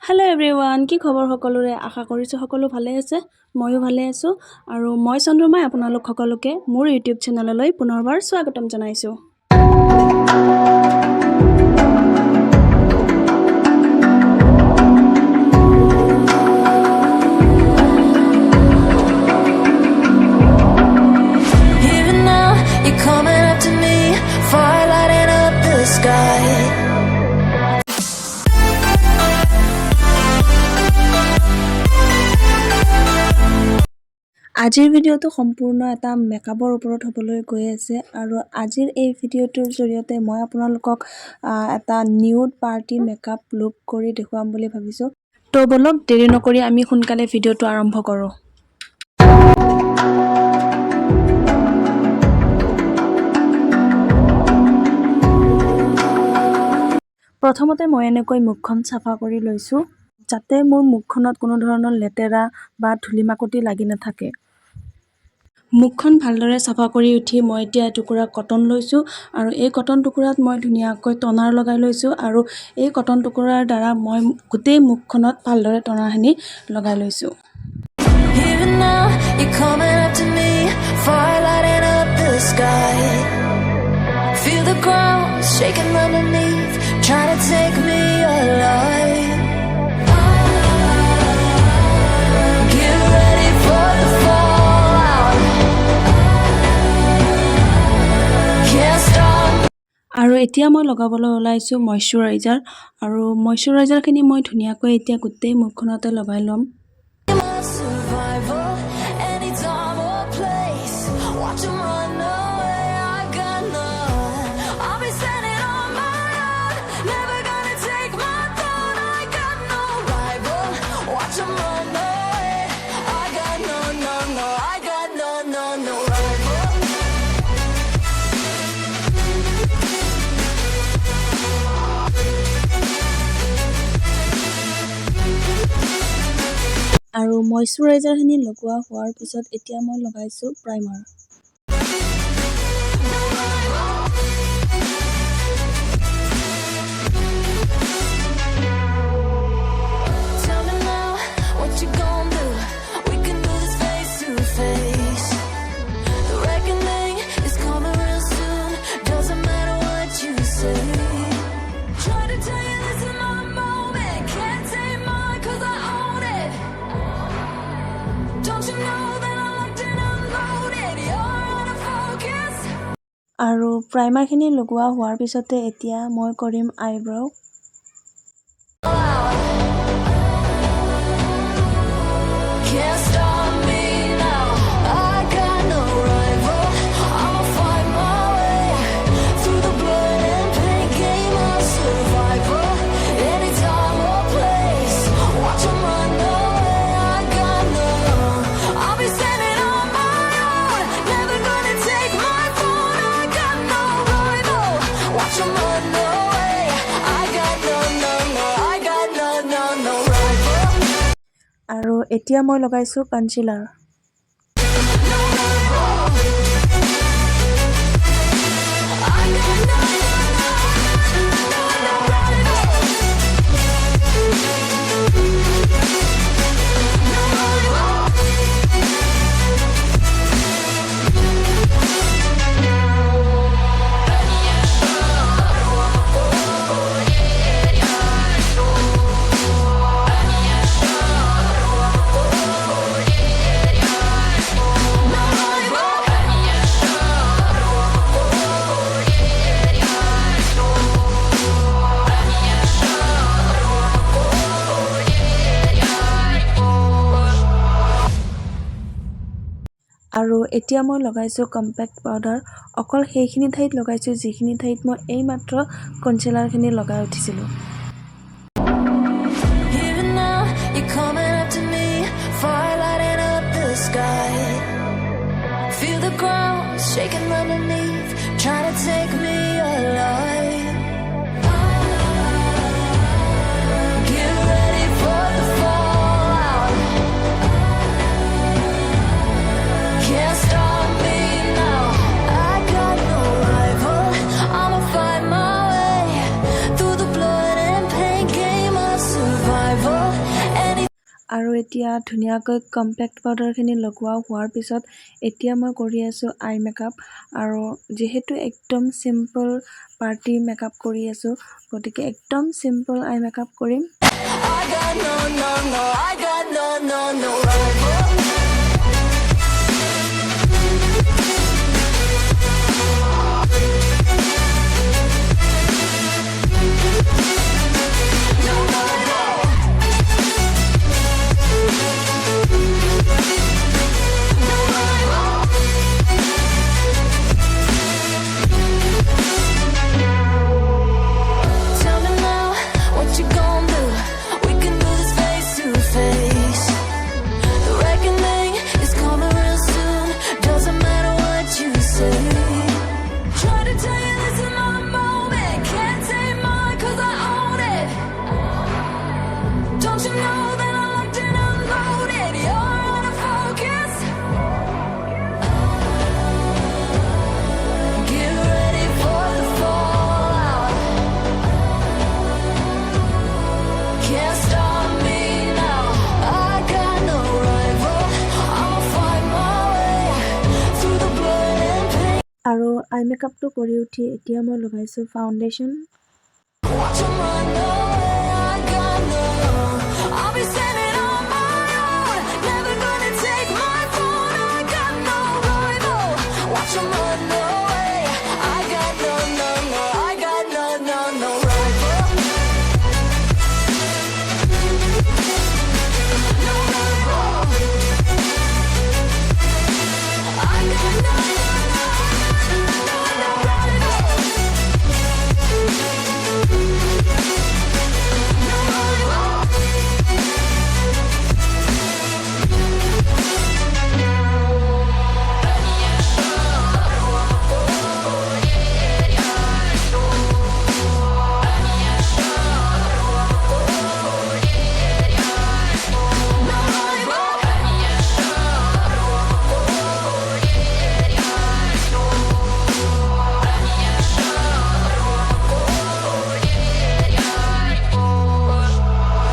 Hello' everyone, কি খবৰ সকলোৰে? আশা কৰিছোঁ সকলো ভালে আছে। ময়ো ভালে আছোঁ আৰু মই চন্দ্ৰমাই আপোনালোক সকলোকে মোৰ ইউটিউব চেনেললৈ পুনৰবাৰ স্বাগতম জনাইছোঁ। Even now, you're coming up to me, fire lighting up the sky. আজিৰ ভিডিঅ'টো সম্পূৰ্ণ এটা মেকআপৰ ওপৰত হ'বলৈ গৈ আছে আৰু আজিৰ এই ভিডিঅ'টোৰ জৰিয়তে মই আপোনালোকক এটা নিউড পাৰ্টি মেকআপ লুক কৰি দেখুৱাম বুলি ভাবিছোঁ। তো বলক দেৰি নকৰি আমি সোনকালে ভিডিঅ'টো আৰম্ভ কৰোঁ। প্ৰথমতে মই এনেকৈ মুখখন চাফা কৰি লৈছোঁ যাতে মোৰ মুখখনত কোনো ধৰণৰ লেতেৰা বা ধূলি-মাকতি লাগি নাথাকে। মুখখন ভালদৰে চাফা কৰি উঠি মই এতিয়া এটুকুৰা কটন লৈছোঁ আৰু এই কটন টুকুৰাত মই ধুনীয়াকৈ টনাৰ লগাই লৈছোঁ আৰু এই কটন টুকুৰাৰ দ্বাৰা মই গোটেই মুখখনত ভালদৰে টনাৰখিনি লগাই লৈছোঁ। Even now, you're coming up to me, fire lighting up the sky. Feel the ground shaking underneath, trying to take me alive. Get ready for the fallout. Can't stop. আৰু এতিয়া মই লগাবলৈ ওলাইছোঁ মইশ্চাৰাইজাৰ আৰু মইশ্চাৰাইজাৰখিনি মই ধুনীয়াকৈ এতিয়া গোটেই মুখখনতে লগাই ল'ম। My survival, any time or place. Watch 'em run away, I got none. I'll be standing on my own, never gonna take my throne. I got no rival. Watch 'em run away, I got no, I got no rival. আৰু মইশ্চাৰাইজাৰখিনি লগোৱা হোৱাৰ পিছত এতিয়া মই লগাইছোঁ primer. Tell me now, what you gon' do? We can do this face to face. The reckoning is coming real soon. Doesn't matter what you say. Try to tell you this is my moment. Can't take mine 'cause I own it. Don't you know that I'm locked and unloaded? You're out of focus. আৰু প্ৰাইমাৰখিনি লগোৱা হোৱাৰ পিছতে এতিয়া মই কৰিম আইব্ৰ'। Can't stop me now. I got no rival. I'ma find my way through the blood and pain. Game of survival. Any time or place. Watch 'em run away. I got no. I'll be standing on my own. Never gonna take my throne. I got no rival. Watch 'em run away. I got no. I got no rival. আৰু এতিয়া মই লগাইছোঁ concealer. আৰু এতিয়া মই লগাইছোঁ compact powder. অকল সেইখিনি ঠাইত লগাইছোঁ যিখিনি ঠাইত মই এইমাত্ৰ কনচিলাৰখিনি লগাই উঠিছিলোঁ। Even now, you're coming up to me, fire lighting up the sky. Feel the ground shaking underneath, trying to take me alive. Get ready for the fallout. Can't stop me now. I got no rival. I'ma find my way through the blood and pain. Game of survival. আৰু এতিয়া ধুনীয়াকৈ compact পাউডাৰখিনি লগোৱা হোৱাৰ পিছত এতিয়া মই কৰি আছোঁ আই মেকআপ। আৰু যিহেতু একদম চিম্পল পাৰ্টি মেকআপ কৰি আছোঁ, গতিকে একদম simple eye makeup Karim. I got I got no rival. Tell me now what you gonna do. We can do this face to face. The reckoning is coming real soon. Doesn't matter what you say. Try to tell you this is my moment. Can't take mine 'cause I own it. Don't you know that I locked and unloaded? You're out of focus. Get ready for the fallout. Can't stop me now. I got no rival. I'll find my way through the blood and pain. আৰু I মেকআপটো কৰি উঠি এতিয়া মই লগাইছোঁ foundation. Watch 'em run away. I got no. I'll be standing on my own. Never gonna take my phone. I got no rival. Watch 'em run away. I got no. I got no rival. No rival. I got no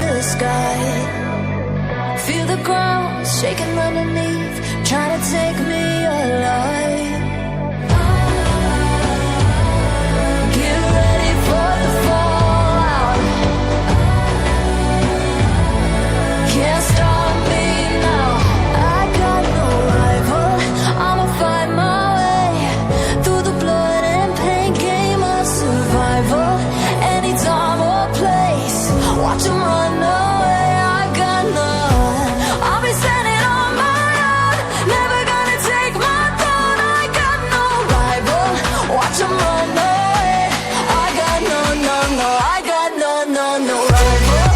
the sky. Feel the ground shaking underneath, trying to take me alive. Get ready for the fallout. Can't stop me now. I got no rival. I'ma find my way through the blood and pain game of survival. Any time or place, watch 'em run away. I got none. I'll be standing on my own. Never gonna take my throne. I got no rival. Watch 'em run away. I got no. I got no rival. No rival.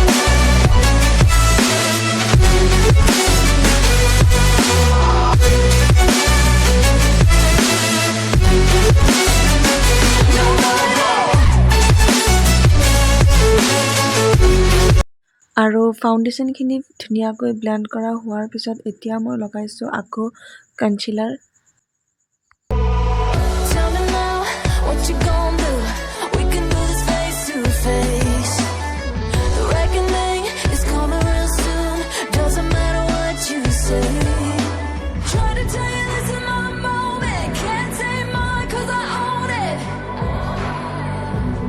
আৰু ফাউণ্ডেশ্যনখিনি ধুনীয়াকৈ blend কৰা হোৱাৰ পিছত এতিয়া মই লগাইছোঁ আকৌ concealer. Tell me now what you gonna do. We can do this face to face. The reckoning is coming real soon. Doesn't matter what you say. Try to tell you this is my moment. Can't take mine 'cause I own it.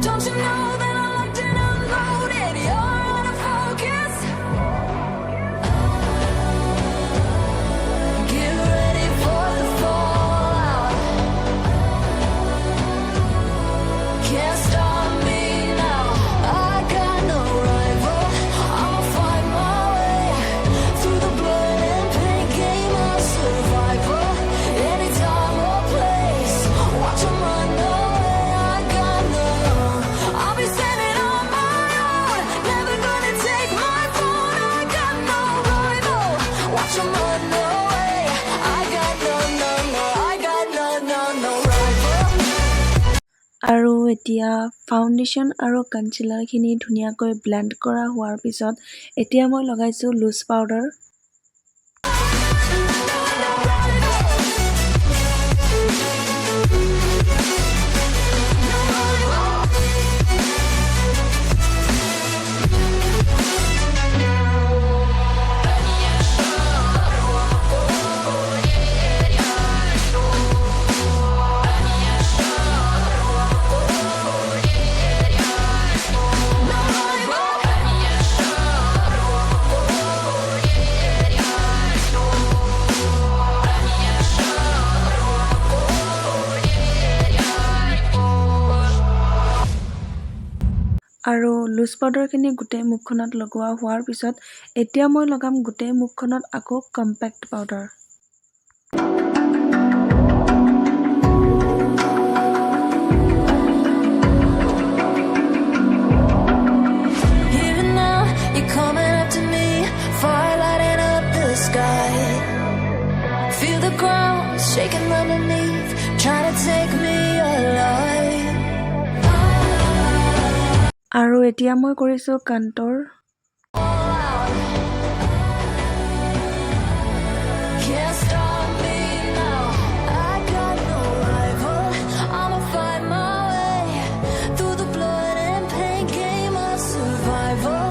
Don't you know that I locked and unloaded? You're out of focus. Get ready for the fallout. Can't stop me now. I got no rival. I'll find my way through the blood and pain game of survival. Any time or place, watch 'em run away. I got no. I'll be standing on my own. Never gonna take my phone. I got no rival. Watch 'em run away. I got no. I got no rival. আৰু এতিয়া foundation আৰু কনচিলাৰখিনি ধুনীয়াকৈ blend কৰা হোৱাৰ পিছত এতিয়া মই লগাইছোঁ লুজ পাউডাৰ। আৰু লুজ পাউডাৰখিনি গোটেই মুখখনত লগোৱা হোৱাৰ পিছত এতিয়া মই লগাম গোটেই মুখখনত আকৌ compact powder. Here and now, you're coming up to me, fire lighting up the sky. Feel the ground shaking underneath, trying to take me alive. আৰু এতিয়া মই কৰিছোঁ কণ্টৰ। Can't stop me now. I got no rival. I'ma fight my way through the blood and pain, game of survival.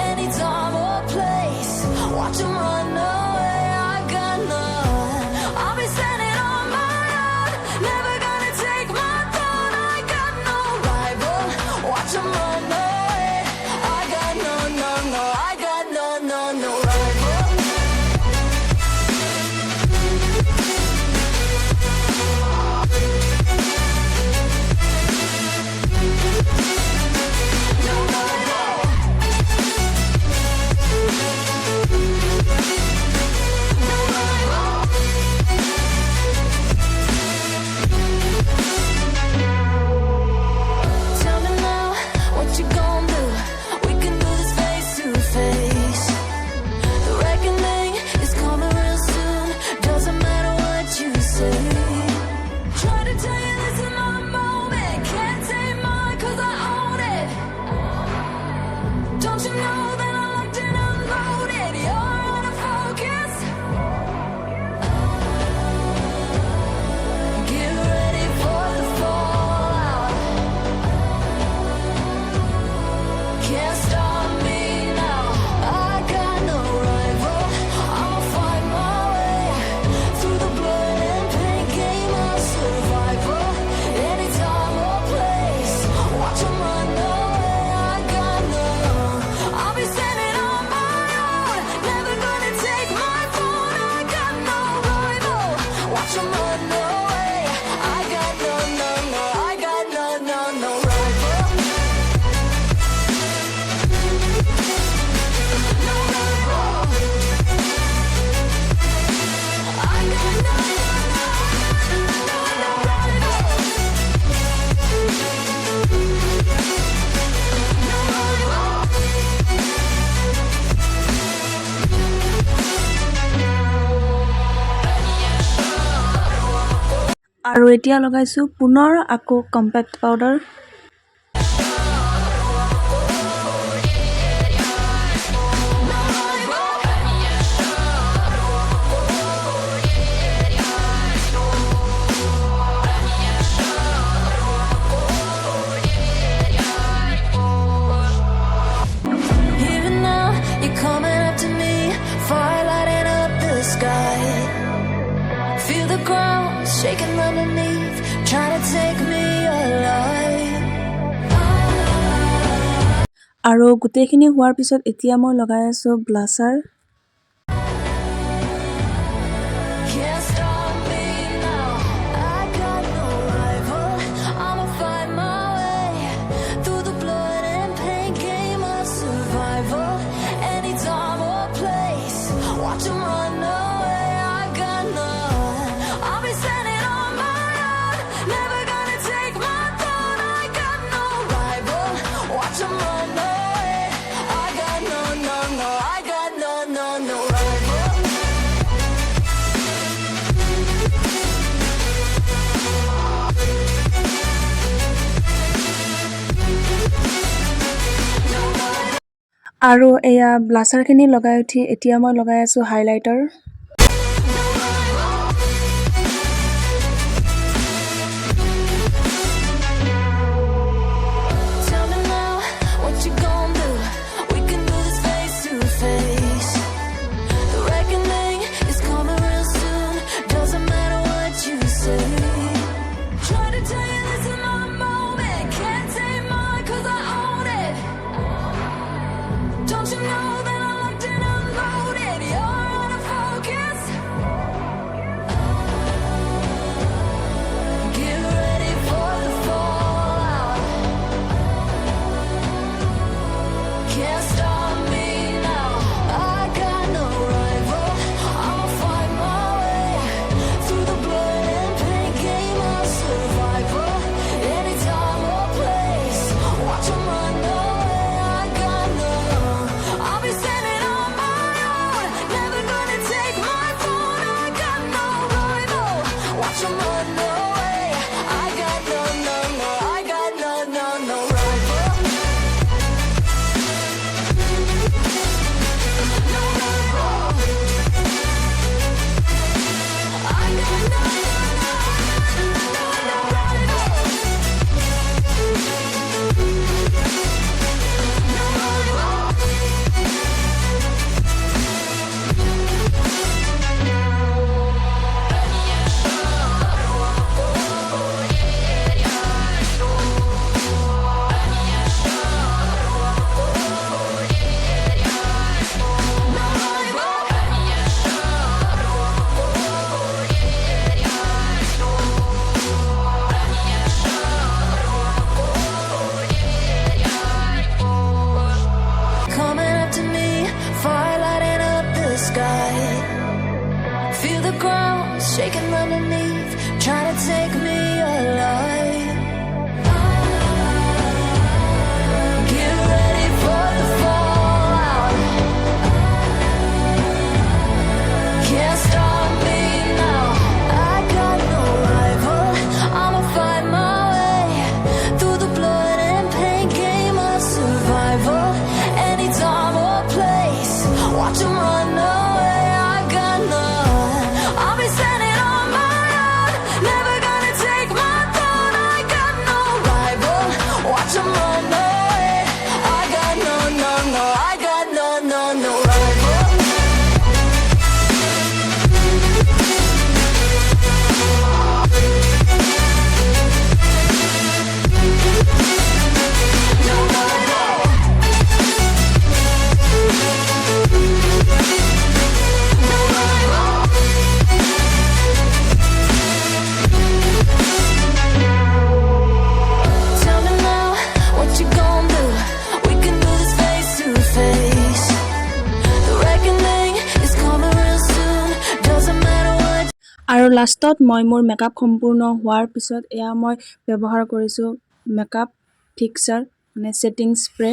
Any time or place, watch 'em run away. I got none. I'll be standing on my own, never gonna take my throne. I got no rival. Watch 'em run away. I got no, no, no. I got no, no, no rival. Tell me now, what you gon' do? We can do this face to face. The reckoning is coming real soon. Doesn't matter what you say. Try to tell you this is my moment. Can't take mine 'cause I own it. Don't you know that I locked and unloaded? You're out of focus. Get ready for the fallout. Can't stop me now. I got no rival. I'ma fight my way through the blood and pain, game of survival. Any time or place, watch 'em run away. I got none. I'll be standing on my own, never gonna take my throne. I got no rival. Watch 'em run away. I got no, no, no. I got no, no, no rival. আৰু এতিয়া লগাইছোঁ পুনৰ আকৌ compact powder. Here and now, you're coming up to me, fire lighting up the sky. Feel the ground shaking underneath, trying to take me alive. আৰু গোটেইখিনি হোৱাৰ পিছত এতিয়া মই লগাই আছোঁ blusher. Can't stop me now. I got no rival. I'ma fight my way through the blood and pain, game of survival. Any time or place, watch 'em run away. I got none. I'll be standing on my own, never gonna take my throne. I got no rival. Watch 'em run away. I got no, no, no. I got no, no, no rival. আৰু এয়া ব্লাছাৰখিনি লগাই উঠি এতিয়া মই লগাই আছোঁ highlighter. Tell me now, what you gon' do? We can do this face to face. The reckoning is coming real soon. Doesn't matter what you say. Try to tell you this is my moment. Can't take mine 'cause I own it. Don't you know that I locked and unloaded? You're out of focus. sky. Feel the ground shaking underneath, trying to take me alive. Get ready for the fallout. Can't stop me now. I got no rival. I'ma find my way through the blood and pain, game of survival. Any time or place, watch 'em run away. I got none. I'll be standing on my own, never gonna take my throne. I got no rival. Watch 'em run away. I got no, no, no. I got no, no, no rival. No rival. No rival. Tell me now, what you gon' do? We can do this face to face. The reckoning is coming real soon. Doesn't matter what. আৰু লাষ্টত মই মোৰ makeup সম্পূৰ্ণ হোৱাৰ পিছত এয়া মই ব্যৱহাৰ কৰিছোঁ মেকআপ ফিক্সাৰ মানে ছেটিং স্প্ৰে।